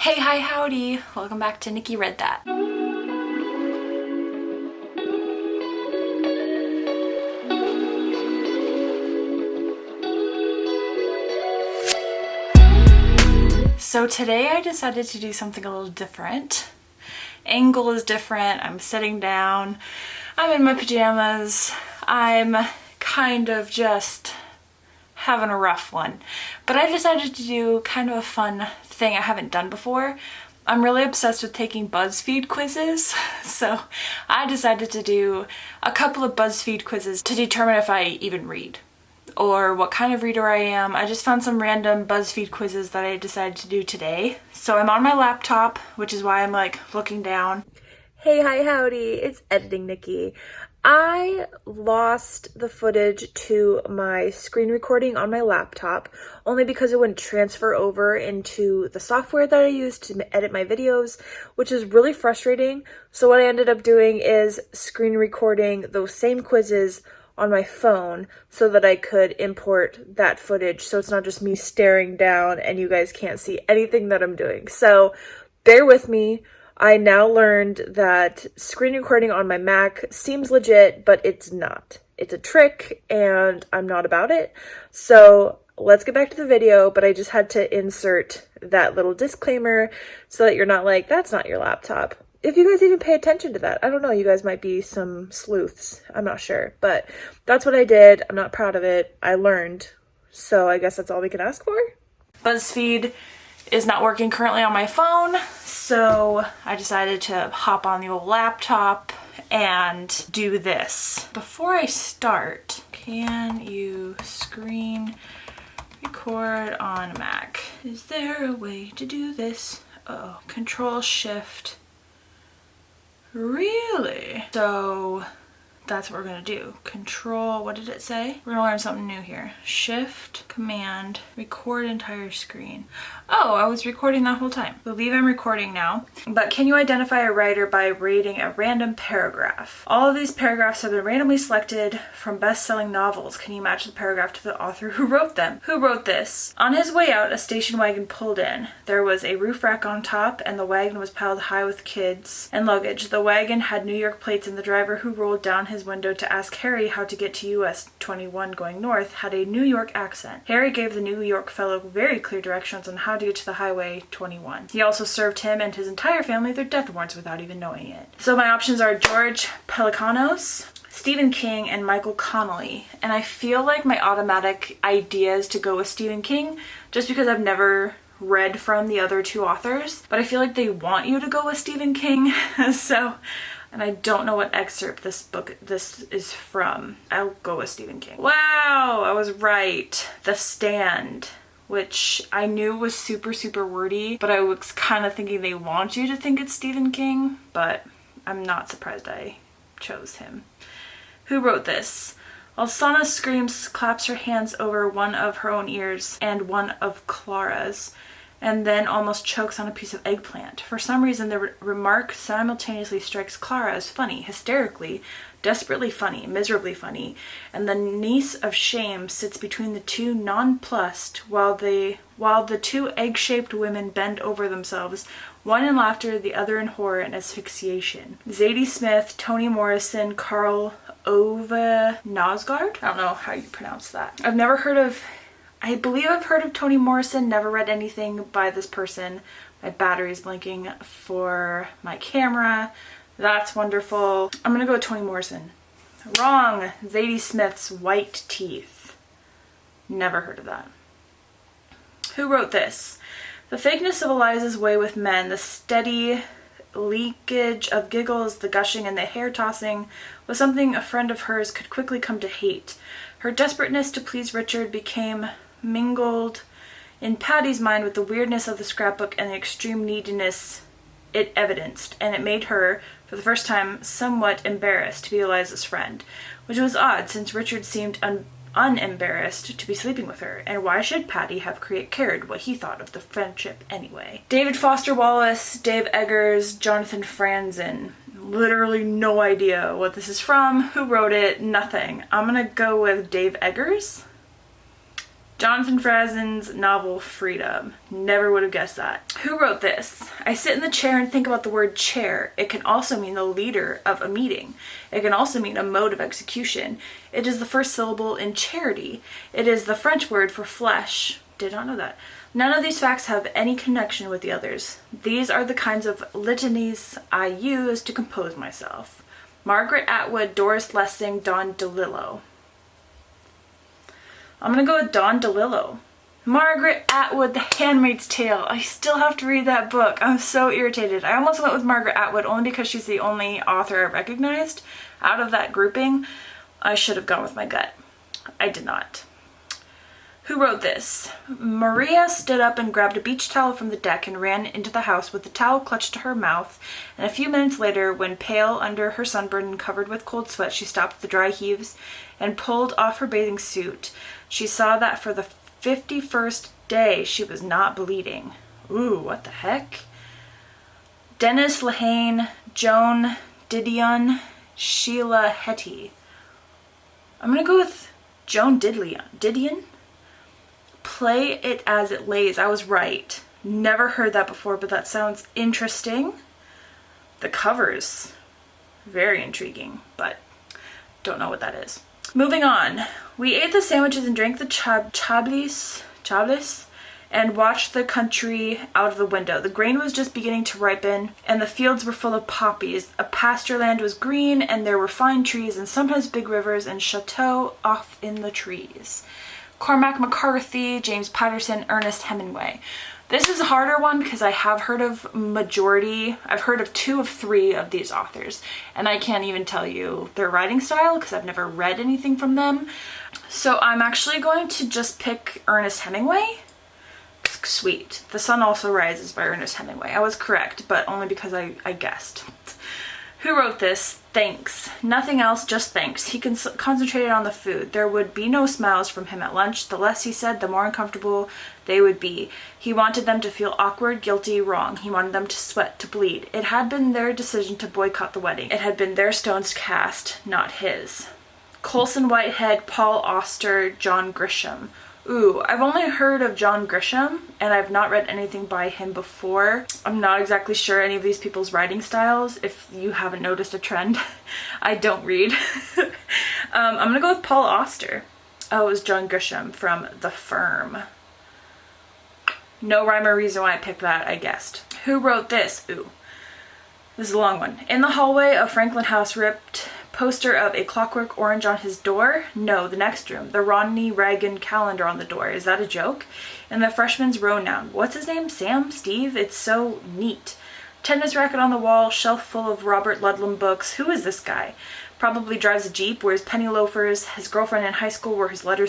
Hey, hi, howdy! Welcome back to Nikki Read That. So today I decided to do something a little different. Angle is different, I'm sitting down, I'm in my pajamas, I'm kind of just having a rough one. But I decided to do kind of a fun thing I haven't done before. I'm really obsessed with taking BuzzFeed quizzes, so I decided to do a couple of BuzzFeed quizzes to determine if I even read or what kind of reader I am. I just found some random BuzzFeed quizzes that I decided to do today. So I'm on my laptop, which is why I'm like looking down. Hey, hi, howdy, it's Editing Nikki. I lost the footage to my screen recording on my laptop only because it wouldn't transfer over into the software that I use to edit my videos, which is really frustrating. So what I ended up doing is screen recording those same quizzes on my phone so that I could import that footage so it's not just me staring down and you guys can't see anything that I'm doing. So bear with me. I now learned that screen recording on my Mac seems legit, but it's not. It's a trick and I'm not about it. So let's get back to the video, but I just had to insert that little disclaimer so that you're not like, that's not your laptop. If you guys even pay attention to that, I don't know, you guys might be some sleuths. I'm not sure, but that's what I did. I'm not proud of it. I learned. So I guess that's all we can ask for. BuzzFeed is not working currently on my phone, so I decided to hop on the old laptop and do this. Before I start, can you screen record on Mac? Is there a way to do this? Uh-oh. Control Shift. Really? So that's what we're gonna do. Control, what did it say? We're gonna learn something new here. Shift, Command, record entire screen. Oh, I was recording that whole time. I believe I'm recording now. But can you identify a writer by rating a random paragraph? All of these paragraphs have been randomly selected from best-selling novels. Can you match the paragraph to the author who wrote them? Who wrote this? On his way out, a station wagon pulled in. There was a roof rack on top, and the wagon was piled high with kids and luggage. The wagon had New York plates, and the driver who rolled down his window to ask Harry how to get to US 21 going north had a New York accent. Harry gave the New York fellow very clear directions on how to get to the highway 21. He also served him and his entire family their death warrants without even knowing it. So my options are George Pelecanos, Stephen King, and Michael Connelly. And I feel like my automatic idea is to go with Stephen King just because I've never read from the other two authors, but I feel like they want you to go with Stephen King. So, and I don't know what excerpt this is from. I'll go with Stephen King. Wow, I was right. The Stand, which I knew was super, super wordy, but I was kind of thinking they want you to think it's Stephen King, but I'm not surprised I chose him. Who wrote this? Alsana screams, claps her hands over one of her own ears and one of Clara's, and then almost chokes on a piece of eggplant. For some reason, the remark simultaneously strikes Clara as funny, hysterically, desperately funny, miserably funny, and the niece of shame sits between the two nonplussed while the two egg-shaped women bend over themselves, one in laughter, the other in horror and asphyxiation. Zadie Smith, Toni Morrison, Carl Ove Nosgard? I don't know how you pronounce that. I believe I've heard of Toni Morrison, never read anything by this person. My battery's blinking for my camera. That's wonderful. I'm gonna go with Toni Morrison. Wrong. Zadie Smith's White Teeth. Never heard of that. Who wrote this? The fakeness of Eliza's way with men, the steady leakage of giggles, the gushing, and the hair tossing was something a friend of hers could quickly come to hate. Her desperateness to please Richard became mingled in Patty's mind with the weirdness of the scrapbook and the extreme neediness it evidenced, and it made her, for the first time, somewhat embarrassed to be Eliza's friend, which was odd since Richard seemed unembarrassed to be sleeping with her, and why should Patty have cared what he thought of the friendship anyway? David Foster Wallace, Dave Eggers, Jonathan Franzen. Literally no idea what this is from, who wrote it, nothing. I'm gonna go with Dave Eggers. Jonathan Franzen's novel Freedom. Never would have guessed that. Who wrote this? I sit in the chair and think about the word chair. It can also mean the leader of a meeting. It can also mean a mode of execution. It is the first syllable in charity. It is the French word for flesh. Did not know that. None of these facts have any connection with the others. These are the kinds of litanies I use to compose myself. Margaret Atwood, Doris Lessing, Don DeLillo. I'm gonna go with Don DeLillo. Margaret Atwood, The Handmaid's Tale. I still have to read that book. I'm so irritated. I almost went with Margaret Atwood only because she's the only author I recognized out of that grouping. I should have gone with my gut. I did not. Who wrote this? Maria stood up and grabbed a beach towel from the deck and ran into the house with the towel clutched to her mouth, and a few minutes later, when pale under her sunburn and covered with cold sweat, she stopped the dry heaves and pulled off her bathing suit. She saw that for the 51st day she was not bleeding. Ooh, what the heck? Dennis Lehane, Joan Didion, Sheila Hetty. I'm gonna go with Joan Didion? Play it as it lays. I was right. Never heard that before, but that sounds interesting. The cover's very intriguing, but don't know what that is. Moving on. We ate the sandwiches and drank the chablis, and watched the country out of the window. The grain was just beginning to ripen, and the fields were full of poppies. A pasture land was green, and there were fine trees, and sometimes big rivers and chateaux off in the trees. Cormac McCarthy, James Patterson, Ernest Hemingway. This is a harder one because I have heard of majority. I've heard of 2 of 3 of these authors, and I can't even tell you their writing style because I've never read anything from them. So I'm actually going to just pick Ernest Hemingway. Sweet. The Sun Also Rises by Ernest Hemingway. I was correct, but only because I guessed. Who wrote this? Thanks. Nothing else, just thanks. He concentrated on the food. There would be no smiles from him at lunch. The less he said, the more uncomfortable they would be. He wanted them to feel awkward, guilty, wrong. He wanted them to sweat, to bleed. It had been their decision to boycott the wedding. It had been their stones cast, not his. Colson Whitehead, Paul Auster, John Grisham. Ooh, I've only heard of John Grisham, and I've not read anything by him before. I'm not exactly sure any of these people's writing styles, if you haven't noticed a trend. I don't read. I'm gonna go with Paul Auster. Oh, it was John Grisham from The Firm. No rhyme or reason why I picked that, I guessed. Who wrote this? Ooh, this is a long one. In the hallway of Franklin House, ripped poster of A Clockwork Orange on his door? No, the next room. The Rodney Reagan calendar on the door. Is that a joke? And the freshman's row noun. What's his name? Sam? Steve? It's so neat. Tennis racket on the wall, shelf full of Robert Ludlum books. Who is this guy? Probably drives a Jeep, wears penny loafers. His girlfriend in high school wore his letter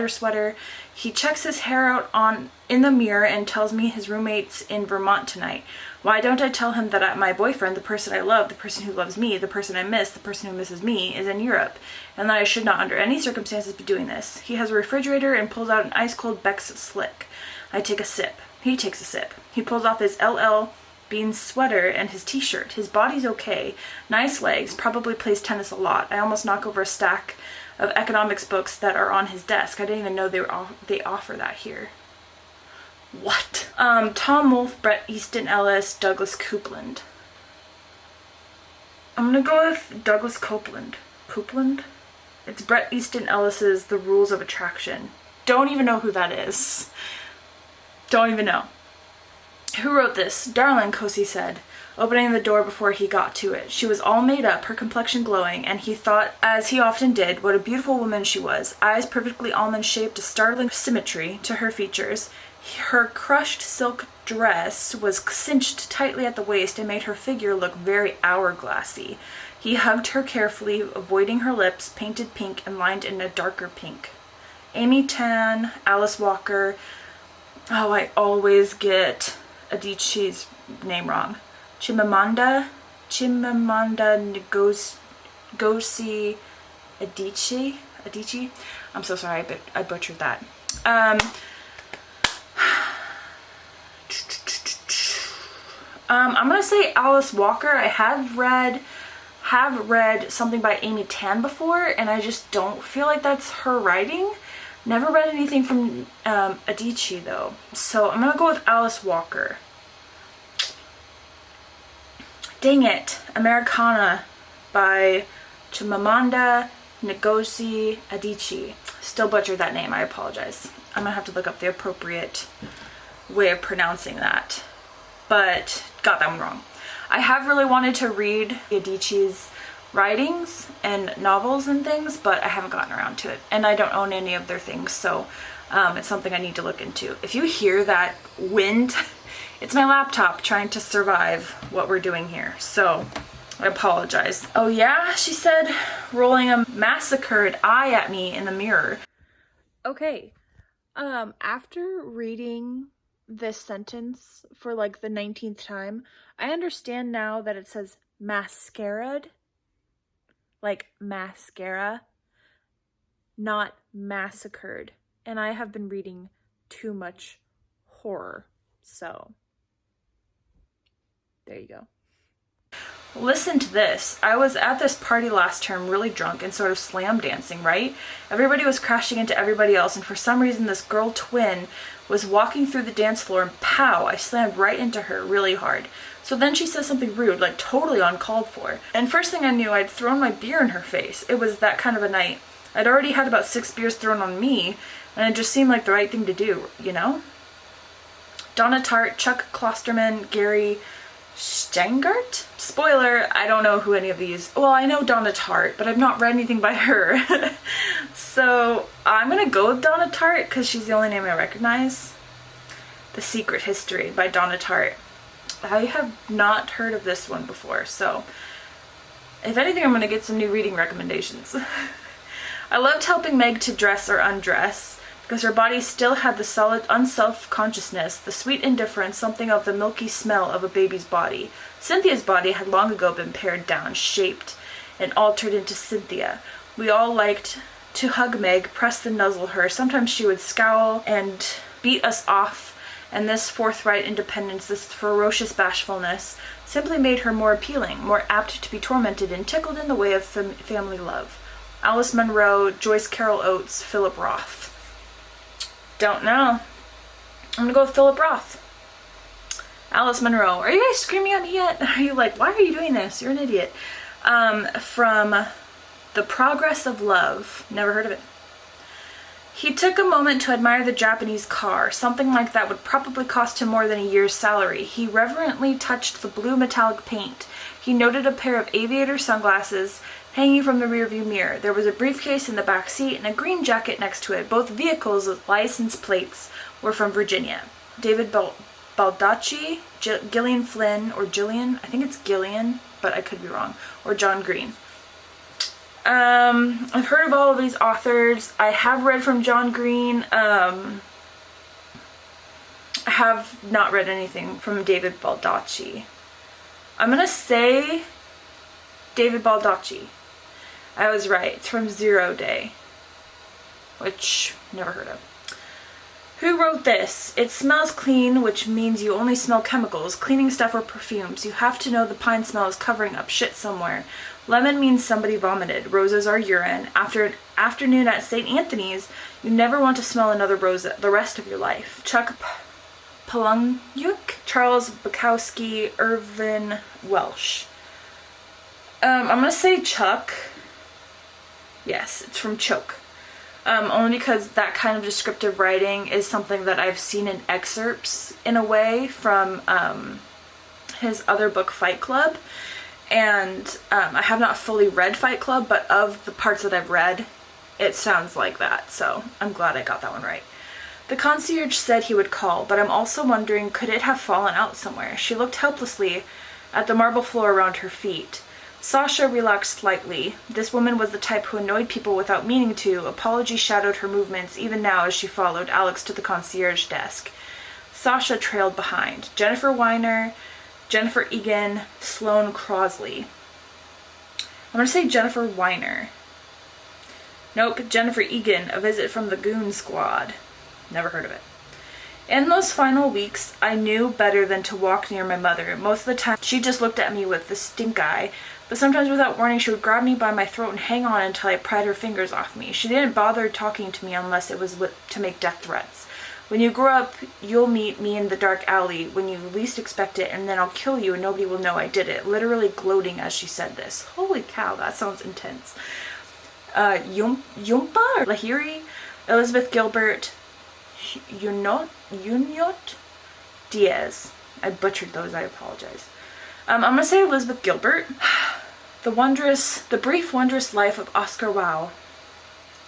sweater. He checks his hair out in the mirror and tells me his roommate's in Vermont tonight. Why don't I tell him that my boyfriend, the person I love, the person who loves me, the person I miss, the person who misses me, is in Europe, and that I should not under any circumstances be doing this? He has a refrigerator and pulls out an ice-cold Beck's Slick. I take a sip. He takes a sip. He pulls off his LL Bean sweater and his t-shirt. His body's okay. Nice legs. Probably plays tennis a lot. I almost knock over a stack of economics books that are on his desk. I didn't even know they offer that here. What? Tom Wolfe, Bret Easton Ellis, Douglas Coupland. I'm gonna go with Douglas Coupland. Coupland? It's Bret Easton Ellis's The Rules of Attraction. Don't even know who that is. Don't even know. Who wrote this? Darling, Cosi said, opening the door before he got to it. She was all made up, her complexion glowing, and he thought, as he often did, what a beautiful woman she was. Eyes perfectly almond-shaped, a startling symmetry to her features. Her crushed silk dress was cinched tightly at the waist and made her figure look very hourglassy. He hugged her carefully, avoiding her lips, painted pink and lined in a darker pink. Amy Tan, Alice Walker. Oh, I always get Adichie's name wrong. Chimamanda Ngozi Adichie. I'm so sorry, I butchered that. I'm gonna say Alice Walker. I have read something by Amy Tan before, and I just don't feel like that's her writing. Never read anything from Adichie though. So I'm gonna go with Alice Walker. Dang it. Americana by Chimamanda Ngozi Adichie. Still butchered that name, I apologize. I'm gonna have to look up the appropriate way of pronouncing that. But got that one wrong. I have really wanted to read Adichie's writings and novels and things, but I haven't gotten around to it. And I don't own any of their things, so it's something I need to look into. If you hear that wind, it's my laptop trying to survive what we're doing here. So I apologize. Oh yeah, she said, rolling a massacred eye at me in the mirror. Okay, after reading this sentence for like the 19th time, I understand now that it says mascarad, like mascara, not massacred. And I have been reading too much horror, so there you go. Listen to this. I was at this party last term really drunk and sort of slam dancing, right? Everybody was crashing into everybody else, and for some reason this girl twin was walking through the dance floor and pow, I slammed right into her really hard. So then she says something rude, like totally uncalled for. And first thing I knew, I'd thrown my beer in her face. It was that kind of a night. I'd already had about 6 beers thrown on me, and it just seemed like the right thing to do, you know? Donna Tartt, Chuck Klosterman, Gary Steingart? Spoiler, I don't know who any of these. Well, I know Donna Tartt, but I've not read anything by her. So I'm gonna go with Donna Tartt because she's the only name I recognize. The Secret History by Donna Tartt. I have not heard of this one before, so if anything, I'm gonna get some new reading recommendations. I loved helping Meg to dress or undress, because her body still had the solid unself-consciousness, the sweet indifference, something of the milky smell of a baby's body. Cynthia's body had long ago been pared down, shaped, and altered into Cynthia. We all liked to hug Meg, press and nuzzle her. Sometimes she would scowl and beat us off, and this forthright independence, this ferocious bashfulness, simply made her more appealing, more apt to be tormented and tickled in the way of family love. Alice Munro, Joyce Carol Oates, Philip Roth. Don't know. I'm gonna go with Philip Roth. Alice Munro. Are you guys screaming at me yet? Are you like, why are you doing this? You're an idiot. From The Progress of Love. Never heard of it. He took a moment to admire the Japanese car. Something like that would probably cost him more than a year's salary. He reverently touched the blue metallic paint. He noted a pair of aviator sunglasses hanging from the rearview mirror. There was a briefcase in the back seat and a green jacket next to it. Both vehicles with license plates were from Virginia. David Baldacci, Gillian Flynn, or Gillian, I think it's Gillian, but I could be wrong, or John Green. I've heard of all of these authors. I have read from John Green. I have not read anything from David Baldacci. I'm gonna say David Baldacci. I was right. It's from Zero Day, which never heard of. Who wrote this? It smells clean, which means you only smell chemicals, cleaning stuff or perfumes. You have to know the pine smell is covering up shit somewhere. Lemon means somebody vomited. Roses are urine. After an afternoon at St. Anthony's, you never want to smell another rose the rest of your life. Chuck Palahniuk, Charles Bukowski, Irvin Welsh. I'm gonna say Chuck. Yes, it's from Choke. Only because that kind of descriptive writing is something that I've seen in excerpts in a way from his other book, Fight Club. And I have not fully read Fight Club, but of the parts that I've read, it sounds like that. So I'm glad I got that one right. The concierge said he would call, but I'm also wondering, could it have fallen out somewhere? She looked helplessly at the marble floor around her feet. Sasha relaxed slightly. This woman was the type who annoyed people without meaning to. Apology shadowed her movements even now as she followed Alex to the concierge desk. Sasha trailed behind. Jennifer Weiner, Jennifer Egan, Sloane Crosley. I'm going to say Jennifer Weiner. Nope, Jennifer Egan, A Visit from the Goon Squad. Never heard of it. In those final weeks, I knew better than to walk near my mother. Most of the time, she just looked at me with the stink eye, But sometimes without warning, she would grab me by my throat and hang on until I pried her fingers off me. She didn't bother talking to me unless it was to make death threats. When you grow up, you'll meet me in the dark alley when you least expect it, and then I'll kill you and nobody will know I did it. Literally gloating as she said this. Holy cow, that sounds intense. Yumpa, Lahiri, Elizabeth Gilbert, Yunot Diaz. I butchered those, I apologize. I'm gonna say Elizabeth Gilbert. The Brief Wondrous Life of Oscar Wilde.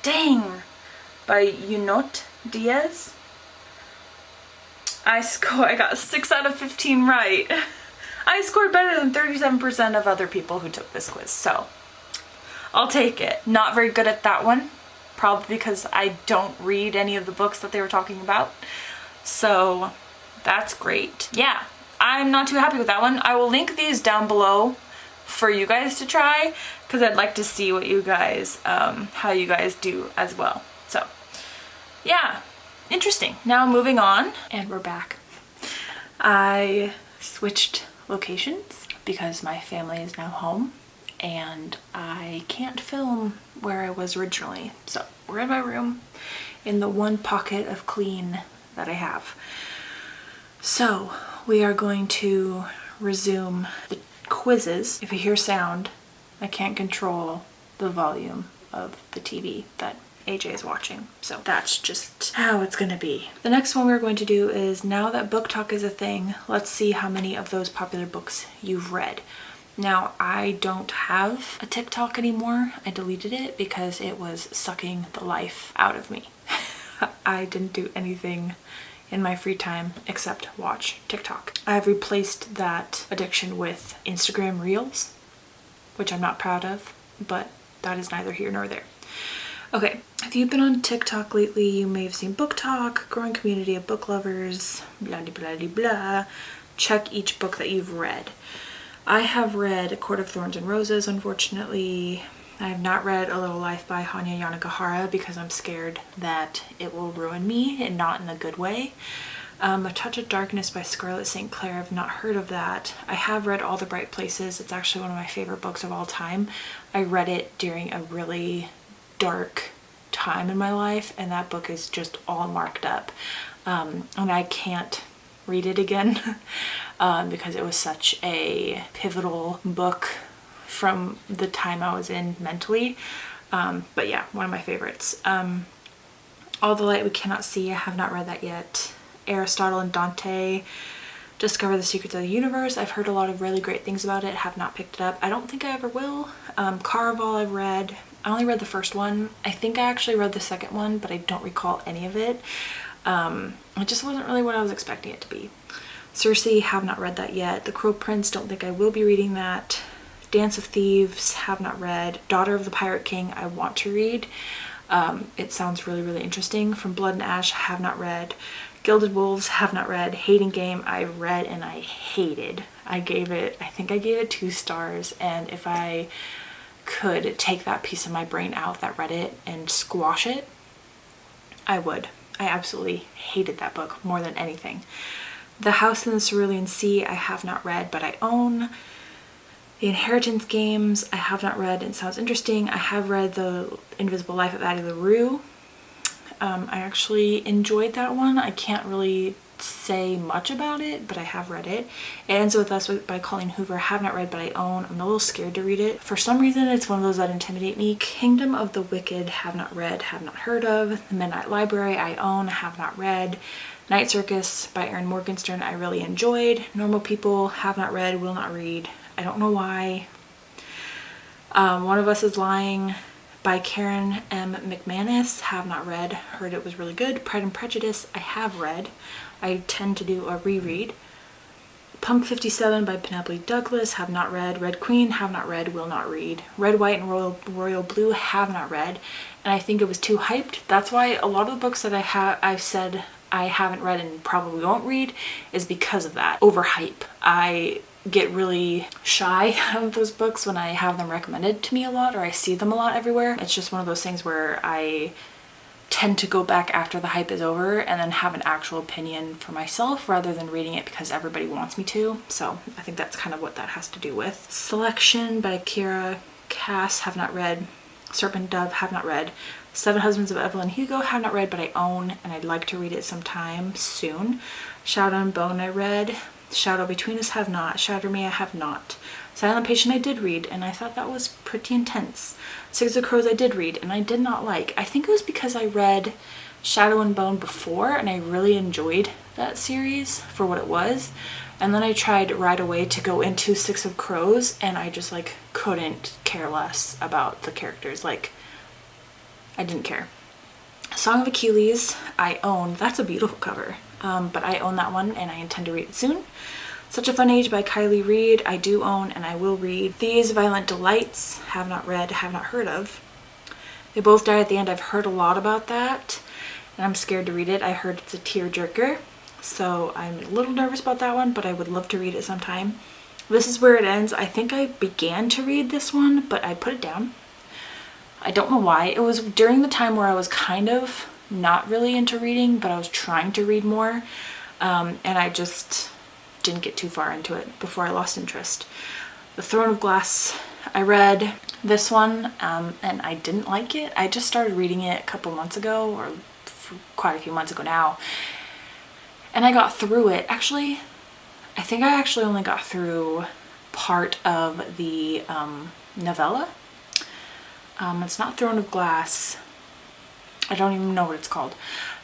Dang! By Yunot Diaz. I got 6 out of 15 right. I scored better than 37% of other people who took this quiz, so I'll take it. Not very good at that one, probably because I don't read any of the books that they were talking about. So that's great. Yeah, I'm not too happy with that one. I will link these down below for you guys to try, because I'd like to see what you guys, how you guys do as well. So yeah, interesting. Now moving on, and we're back. I switched locations because my family is now home and I can't film where I was originally. So we're in my room in the one pocket of clean that I have. So we are going to resume the quizzes. If you hear sound, I can't control the volume of the TV that AJ is watching, so that's just how it's gonna be. The next one we're going to do is, now that BookTok is a thing, let's see how many of those popular books you've read. Now, I don't have a TikTok anymore. I deleted it because it was sucking the life out of me. I didn't do anything in my free time except watch TikTok. I've replaced that addiction with Instagram Reels, which I'm not proud of, but that is neither here nor there. Okay, if you've been on TikTok lately, you may have seen BookTok, growing community of book lovers, blah, blah, blah, blah, blah. Check each book that you've read. I have read A Court of Thorns and Roses, unfortunately. I have not read A Little Life by Hanya Yanagihara because I'm scared that it will ruin me, and not in a good way. A Touch of Darkness by Scarlett St. Clair, I've not heard of that. I have read All the Bright Places. It's actually one of my favorite books of all time. I read it during a really dark time in my life, and that book is just all marked up. And I can't read it again because it was such a pivotal book from the time I was in mentally. But yeah, one of my favorites. All the Light We Cannot See, I have not read that yet. Aristotle and Dante, Discover the Secrets of the Universe. I've heard a lot of really great things about it, have not picked it up. I don't think I ever will. Caraval I've read. I only read the first one. I think I actually read the second one, but I don't recall any of it. It just wasn't really what I was expecting it to be. Circe, have not read that yet. The Cruel Prince, don't think I will be reading that. Dance of Thieves, have not read. Daughter of the Pirate King, I want to read. It sounds really, really interesting. From Blood and Ash, have not read. Gilded Wolves, have not read. Hating Game, I read and I hated. I think I gave it 2 stars, and if I could take that piece of my brain out that read it and squash it, I would. I absolutely hated that book more than anything. The House in the Cerulean Sea, I have not read, but I own. The Inheritance Games, I have not read, and it sounds interesting. I have read The Invisible Life of Addie LaRue. I actually enjoyed that one. I can't really say much about it, but I have read it. It Ends With Us by Colleen Hoover, have not read, but I own. I'm a little scared to read it. For some reason, it's one of those that intimidate me. Kingdom of the Wicked, have not read, have not heard of. The Midnight Library, I own, have not read. Night Circus by Erin Morgenstern, I really enjoyed. Normal People, have not read, will not read. I don't know why. One of Us Is Lying by Karen M. McManus, have not read, heard it was really good. Pride and Prejudice, I have read. I tend to do a reread. Punk 57 by Penelope Douglas, have not read. Red Queen, have not read, will not read. Red, White, and Royal Blue, have not read, and I think it was too hyped. That's why a lot of the books that I've said I haven't read and probably won't read is because of that overhype. I get really shy of those books when I have them recommended to me a lot, or I see them a lot everywhere. It's just one of those things where I tend to go back after the hype is over and then have an actual opinion for myself rather than reading it because everybody wants me to. So I think that's kind of what that has to do with. Selection by Kira Cass, have not read. Serpent Dove, have not read. Seven Husbands of Evelyn Hugo, have not read, but I own and I'd like to read it sometime soon. Shadow and Bone I read. Shadow Between Us, have not. Shatter Me, I have not. Silent Patient I did read, and I thought that was pretty intense. Six of Crows I did read, and I did not like. I think it was because I read Shadow and Bone before, and I really enjoyed that series for what it was. And then I tried right away to go into Six of Crows, and I just like couldn't care less about the characters. Like, I didn't care. Song of Achilles I own. That's a beautiful cover, but I own that one and I intend to read it soon. Such a Fun Age by Kylie Reid I do own and I will read. These Violent Delights, have not read, have not heard of. They Both Die at the End. I've heard a lot about that and I'm scared to read it. I heard it's a tearjerker, so I'm a little nervous about that one, but I would love to read it sometime. This Is Where It Ends. I think I began to read this one, but I put it down. I don't know why. It was during the time where I was kind of not really into reading, but I was trying to read more, and I just didn't get too far into it before I lost interest. The Throne of Glass, I read this one, and I didn't like it. I just started reading it a couple months ago, or quite a few months ago now, and I got through it. Actually, I think I actually only got through part of the novella. It's not Throne of Glass. I don't even know what it's called,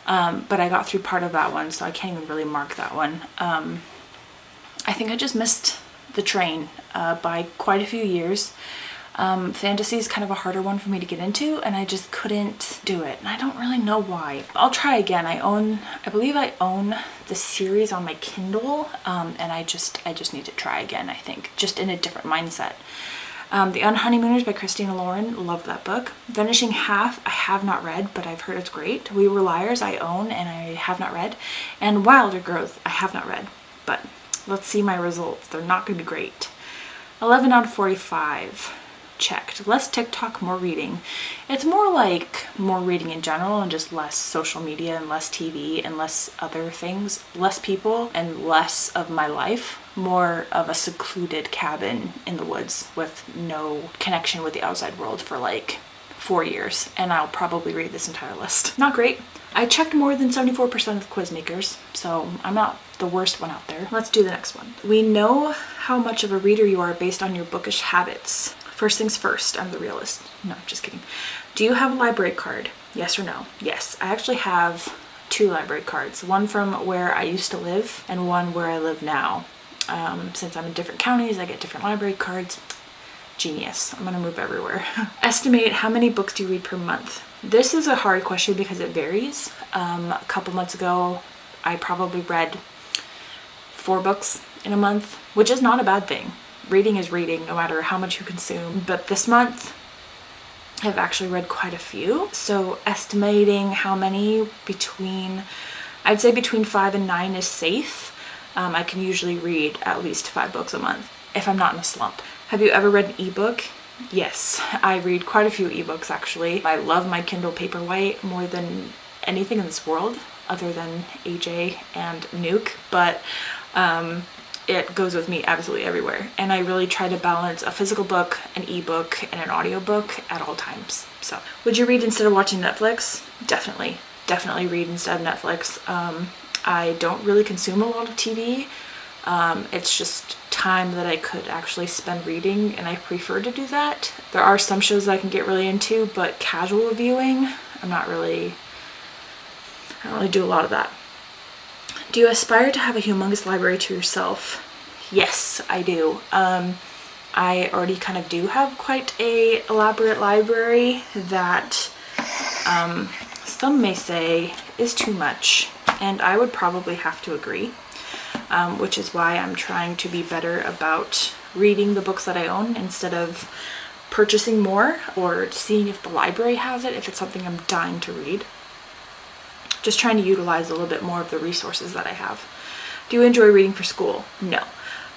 but I got through part of that one, so I can't even really mark that one. I think I just missed the train by quite a few years. Fantasy is kind of a harder one for me to get into, and I just couldn't do it, and I don't really know why. I'll try again. I believe I own the series on my Kindle, and I just need to try again, I think, just in a different mindset. The Unhoneymooners by Christina Lauren, love that book. Vanishing Half, I have not read, but I've heard it's great. We Were Liars, I own and I have not read. And Wilder Growth, I have not read, but let's see my results. They're not going to be great. 11 out of 45. Checked. Less TikTok, more reading. It's more like more reading in general and just less social media and less TV and less other things. Less people and less of my life. More of a secluded cabin in the woods with no connection with the outside world for like 4 years. And I'll probably read this entire list. Not great. I checked more than 74% of quiz makers, so I'm not the worst one out there. Let's do the next one. We know how much of a reader you are based on your bookish habits. First things first, I'm the realist. No, just kidding. Do you have a library card? Yes or no? Yes, I actually have 2 library cards. One from where I used to live and one where I live now. Since I'm in different counties, I get different library cards. Genius. I'm gonna move everywhere. Estimate how many books do you read per month? This is a hard question because it varies. A couple months ago, I probably read 4 books in a month, which is not a bad thing. Reading is reading, no matter how much you consume. But this month, I've actually read quite a few. So estimating how many I'd say between 5 and 9 is safe. I can usually read at least 5 books a month if I'm not in a slump. Have you ever read an ebook? Yes, I read quite a few ebooks actually. I love my Kindle Paperwhite more than anything in this world other than AJ and Nuke, but it goes with me absolutely everywhere. And I really try to balance a physical book, an ebook, and an audiobook at all times. So, would you read instead of watching Netflix? Definitely. Definitely read instead of Netflix. I don't really consume a lot of TV. It's just time that I could actually spend reading, and I prefer to do that. There are some shows that I can get really into, but casual viewing, I don't really do a lot of that. Do you aspire to have a humongous library to yourself? Yes, I do. I already kind of do have quite a elaborate library that some may say is too much, and I would probably have to agree, which is why I'm trying to be better about reading the books that I own instead of purchasing more or seeing if the library has it, if it's something I'm dying to read. Just trying to utilize a little bit more of the resources that I have. Do you enjoy reading for school? No.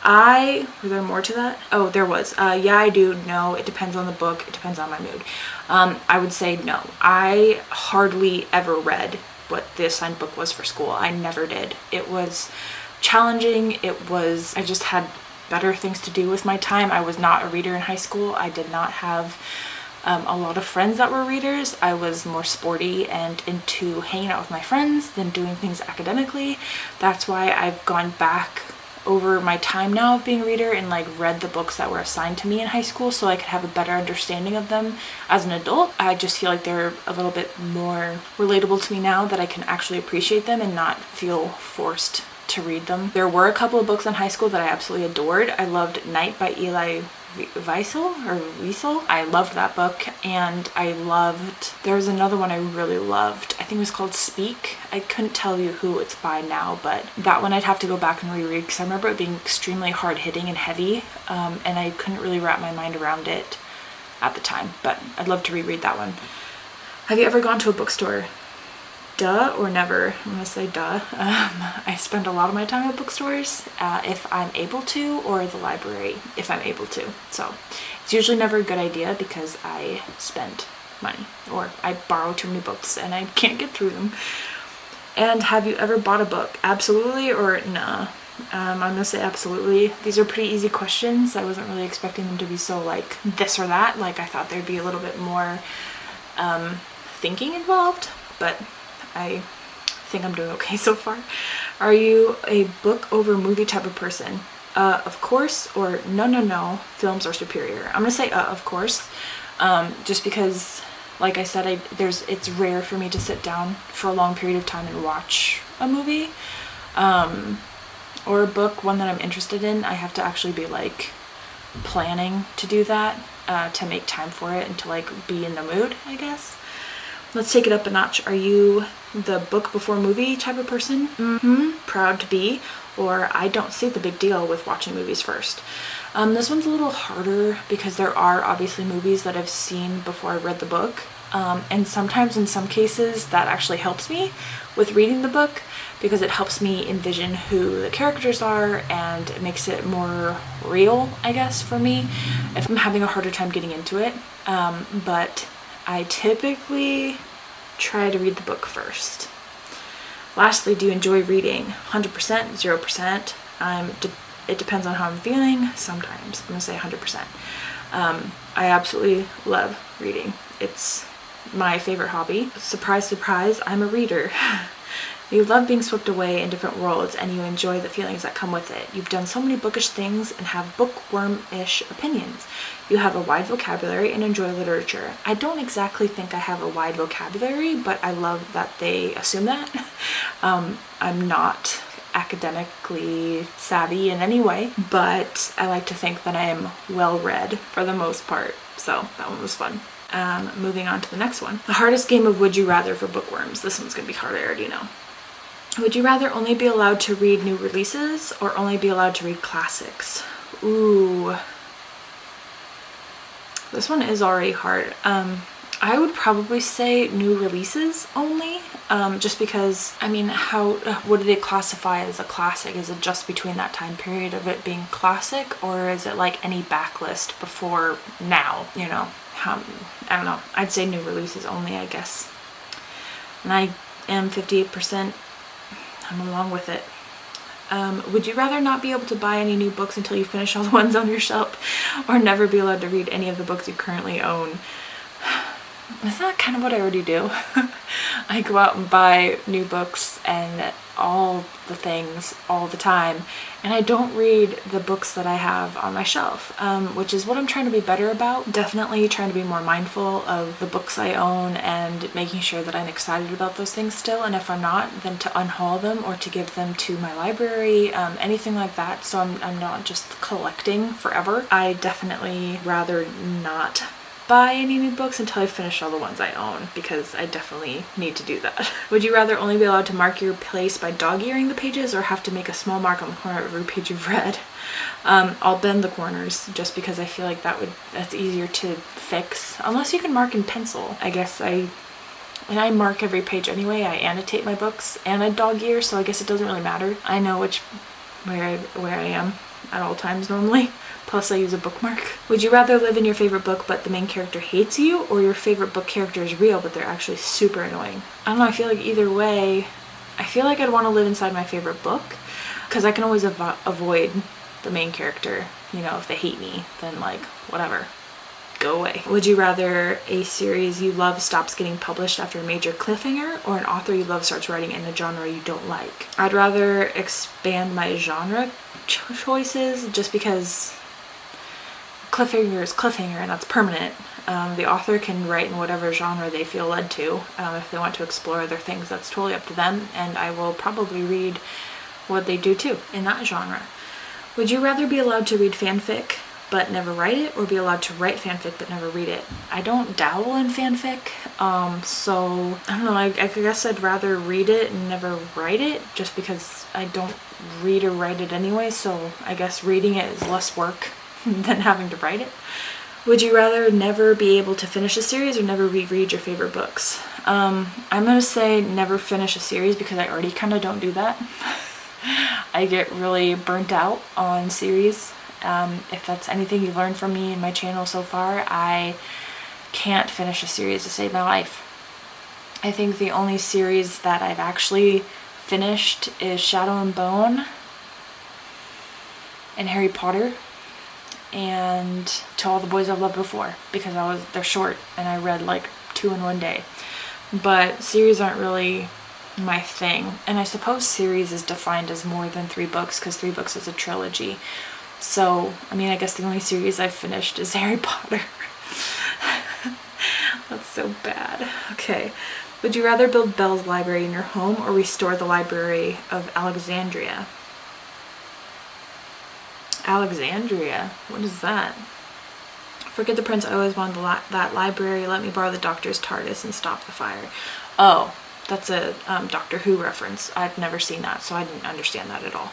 Were there more to that? Oh, there was. Yeah, I do. No, it depends on the book. It depends on my mood. I would say no. I hardly ever read what the assigned book was for school. I never did. It was challenging. I just had better things to do with my time. I was not a reader in high school. I did not have a lot of friends that were readers. I was more sporty and into hanging out with my friends than doing things academically. That's why I've gone back over my time now of being a reader and like read the books that were assigned to me in high school so I could have a better understanding of them as an adult. I just feel like they're a little bit more relatable to me now, that I can actually appreciate them and not feel forced to read them. There were a couple of books in high school that I absolutely adored. I loved Night by Eli Wiesel. I loved that book, and there was another one I really loved. I think it was called Speak. I couldn't tell you who it's by now, but that one I'd have to go back and reread because I remember it being extremely hard-hitting and heavy, and I couldn't really wrap my mind around it at the time, but I'd love to reread that one. Have you ever gone to a bookstore? Duh or never? I'm gonna say duh. I spend a lot of my time at bookstores if I'm able to, or the library if I'm able to. So it's usually never a good idea because I spend money or I borrow too many books and I can't get through them. And have you ever bought a book? Absolutely or nah? I'm gonna say absolutely. These are pretty easy questions. I wasn't really expecting them to be so like this or that. Like I thought there'd be a little bit more thinking involved, but I think I'm doing okay so far. Are you a book over movie type of person? Of course, or no, films are superior. I'm gonna say of course, just because, like I said, it's rare for me to sit down for a long period of time and watch a movie, or a book, one that I'm interested in. I have to actually be like planning to do that, to make time for it and to like be in the mood, I guess. Let's take it up a notch. Are you the book before movie type of person? Proud to be. Or I don't see the big deal with watching movies first. This one's a little harder because there are obviously movies that I've seen before I read the book. And sometimes in some cases that actually helps me with reading the book because it helps me envision who the characters are and it makes it more real, I guess, for me if I'm having a harder time getting into it. But I typically try to read the book first. Lastly, do you enjoy reading? 100%, 0%. It depends on how I'm feeling. Sometimes I'm gonna say 100%. I absolutely love reading. It's my favorite hobby. Surprise, surprise, I'm a reader. You love being swept away in different worlds and you enjoy the feelings that come with it. You've done so many bookish things and have bookworm-ish opinions. You have a wide vocabulary and enjoy literature. I don't exactly think I have a wide vocabulary, but I love that they assume that. I'm not academically savvy in any way, but I like to think that I am well-read for the most part. So that one was fun. Moving on to the next one. The hardest game of Would You Rather for bookworms. This one's gonna be hard, I already know. Would you rather only be allowed to read new releases or only be allowed to read classics? Ooh. This one is already hard. I would probably say new releases only, just because, I mean, what do they classify as a classic? Is it just between that time period of it being classic, or is it like any backlist before now, you know? I don't know. I'd say new releases only, I guess. And I am 58%. I'm along with it. Would you rather not be able to buy any new books until you finish all the ones on your shelf, or never be allowed to read any of the books you currently own? Isn't that kind of what I already do? I go out and buy new books and all the things all the time, and I don't read the books that I have on my shelf, which is what I'm trying to be better about. Definitely trying to be more mindful of the books I own and making sure that I'm excited about those things still, and if I'm not, then to unhaul them or to give them to my library, anything like that, so I'm not just collecting forever. I definitely rather not buy any new books until I finish all the ones I own, because I definitely need to do that. Would you rather only be allowed to mark your place by dog-earing the pages, or have to make a small mark on the corner of every page you've read? I'll bend the corners just because I feel like that's easier to fix, unless you can mark in pencil. I guess I mark every page anyway. I annotate my books and I dog-ear, so I guess it doesn't really matter. I know which where I am at all times normally. Plus I use a bookmark. Would you rather live in your favorite book but the main character hates you, or your favorite book character is real but they're actually super annoying? I don't know, I feel like either way, I feel like I'd want to live inside my favorite book because I can always avoid the main character. You know, if they hate me, then like, whatever, go away. Would you rather a series you love stops getting published after a major cliffhanger, or an author you love starts writing in a genre you don't like? I'd rather expand my genre choices just because cliffhanger is cliffhanger and that's permanent. The author can write in whatever genre they feel led to. If they want to explore other things, that's totally up to them, and I will probably read what they do too in that genre. Would you rather be allowed to read fanfic but never write it, or be allowed to write fanfic but never read it? I don't dabble in fanfic, so I don't know, I guess I'd rather read it and never write it, just because I don't read or write it anyway, so I guess reading it is less work than having to write it. Would you rather never be able to finish a series or never reread your favorite books? I'm gonna say never finish a series because I already kind of don't do that. I get really burnt out on series. If that's anything you've learned from me in my channel so far, I can't finish a series to save my life. I think the only series that I've actually finished is Shadow and Bone and Harry Potter and To All the Boys I've Loved Before, because they're short and I read like 2 in one day. But series aren't really my thing, and I suppose series is defined as more than 3 books because 3 books is a trilogy. So I mean, I guess the only series I've finished is Harry Potter. That's so bad. Okay, would you rather build Belle's library in your home or restore the Library of Alexandria? Alexandria? What is that? Forget the prince, I always wanted that library. Let me borrow the doctor's TARDIS and stop the fire. Oh, that's a Doctor Who reference. I've never seen that, so I didn't understand that at all.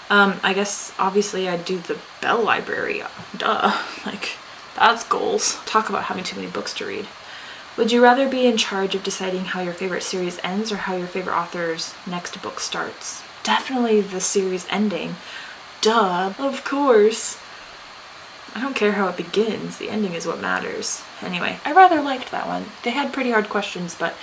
I guess obviously I'd do the Belle library. Duh. Like, that's goals. Talk about having too many books to read. Would you rather be in charge of deciding how your favorite series ends or how your favorite author's next book starts? Definitely the series ending. Duh, of course. I don't care how it begins, the ending is what matters. Anyway, I rather liked that one. They had pretty hard questions, but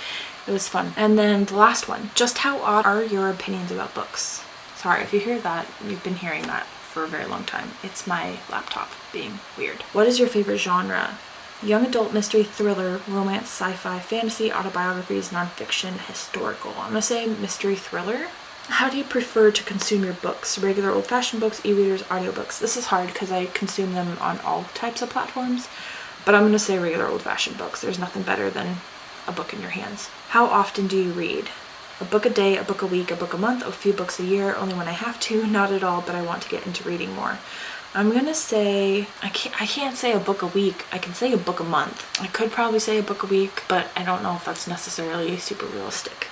it was fun. And then the last one, just how odd are your opinions about books? Sorry, if you hear that, you've been hearing that for a very long time. It's my laptop being weird. What is your favorite genre? Young adult, mystery, thriller, romance, sci-fi, fantasy, autobiographies, nonfiction, historical. I'm gonna say mystery thriller. How do you prefer to consume your books? Regular old-fashioned books, e-readers, audiobooks? This is hard because I consume them on all types of platforms, but I'm going to say regular old-fashioned books. There's nothing better than a book in your hands. How often do you read? A book a day, a book a week, a book a month, a few books a year, only when I have to, not at all, but I want to get into reading more. I'm going to say, I can't say a book a week. I can say a book a month. I could probably say a book a week, but I don't know if that's necessarily super realistic.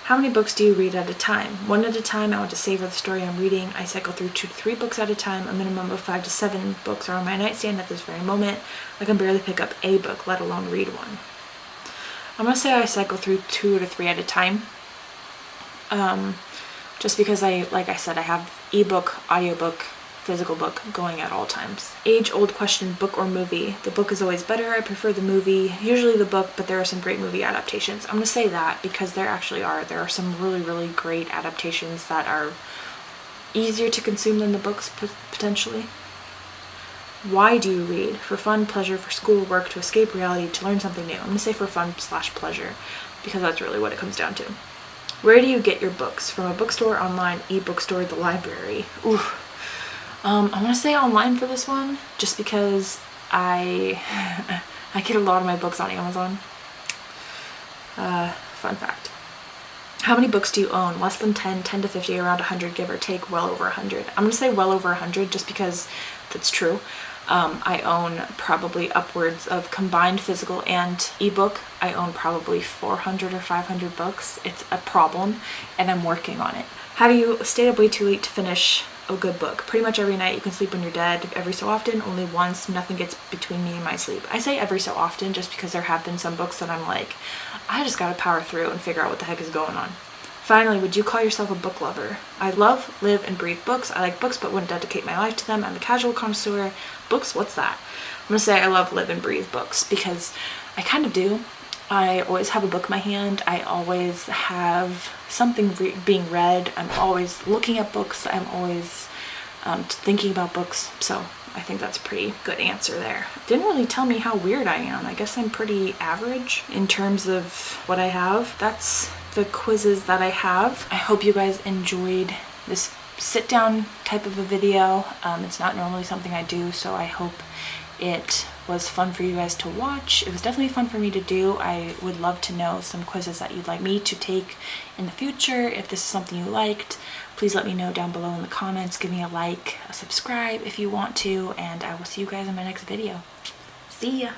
How many books do you read at a time? 1 at a time. I want to savor the story I'm reading. I cycle through 2 to 3 books at a time. A minimum of 5 to 7 books are on my nightstand at this very moment. I can barely pick up a book, let alone read one. I'm going to say I cycle through 2 to 3 at a time. Just because like I said, I have ebook, audiobook, physical book going at all times. Age-old question, book or movie? The book is always better. I prefer the movie. Usually the book, but there are some great movie adaptations. I'm going to say that because there actually are. There are some really, really great adaptations that are easier to consume than the books, potentially. Why do you read? For fun, pleasure, for school, work, to escape reality, to learn something new. I'm going to say for fun/pleasure because that's really what it comes down to. Where do you get your books? From a bookstore, online, e-bookstore, the library. Ooh. I'm going to say online for this one, just because I get a lot of my books on Amazon. Fun fact. How many books do you own? Less than 10, 10 to 50, around 100, give or take, well over 100. I'm going to say well over 100 just because that's true. I own probably upwards of combined physical and ebook. I own probably 400 or 500 books. It's a problem and I'm working on it. How do you stay up way too late to finish a good book? Pretty much every night. You can sleep when you're dead. Every so often, only once. Nothing gets between me and my sleep. I say every so often just because there have been some books that I'm like, I just gotta power through and figure out what the heck is going on. Finally, would you call yourself a book lover? I love, live, and breathe books. I like books but wouldn't dedicate my life to them. I'm a casual connoisseur. Books, what's that? I'm gonna say I love, live, and breathe books because I kind of do. I always have a book in my hand. I always have something being read. I'm always looking at books. I'm always thinking about books. So I think that's a pretty good answer there. Didn't really tell me how weird I am. I guess I'm pretty average in terms of what I have. That's the quizzes that I have. I hope you guys enjoyed this sit down type of a video. It's not normally something I do, so I hope it was fun for you guys to watch. It was definitely fun for me to do. I would love to know some quizzes that you'd like me to take in the future. If this is something you liked, please let me know down below in the comments. Give me a like, a subscribe if you want to, and I will see you guys in my next video. See ya!